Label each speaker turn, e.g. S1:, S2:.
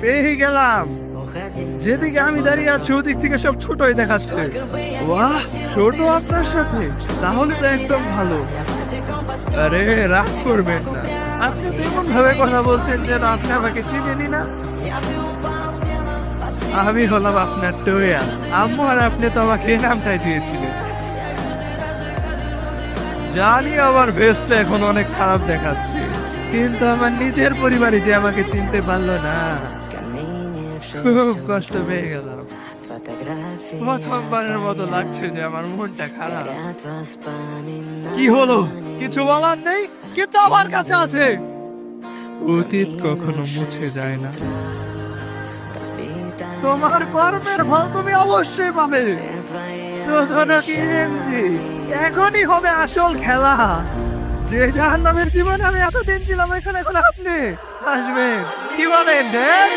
S1: পেয়ে গেলাম। যেদিকে আমি দাঁড়িয়ে আছি ওদিক থেকে সব ছোটই দেখাচ্ছে। বাহ, ছোট আপনার সাথে, তাহলে তো একদম ভালো। আরে রাগ করবেন না, আপনি তেমন ভাবে কথা বলছেন যেন আপনি আমাকে চিনেনি না। আমি হলাম আপনার টয়া। আম্মু আর আপনি তো আমাকে এই নামটাই দিয়েছিলেন। জানি আমার ভেস্টটা এখন অনেক খারাপ দেখাচ্ছে, কিন্তু আমার নিজের পরিবারই যে আমাকে চিনতে পারলো না, খুব কষ্ট পেয়ে গেলাম। প্রথমবারের মতো লাগছে যে আমার মনটা খারাপ। কি হলো, কিছু বলার নেই, কিন্তু আমার কাছে আছে। অতীত কখনো মুছে যায় না, তোমার কর্মের ফল তুমি অবশ্যই পাবে। তো ধরো কি এমজি, এখনই হবে আসল খেলা। যে জাহান্নামের জীবনে আমি এতদিন ছিলাম, এখানে এখন আপনি আসবেন। কি বলেন, ড্যাড?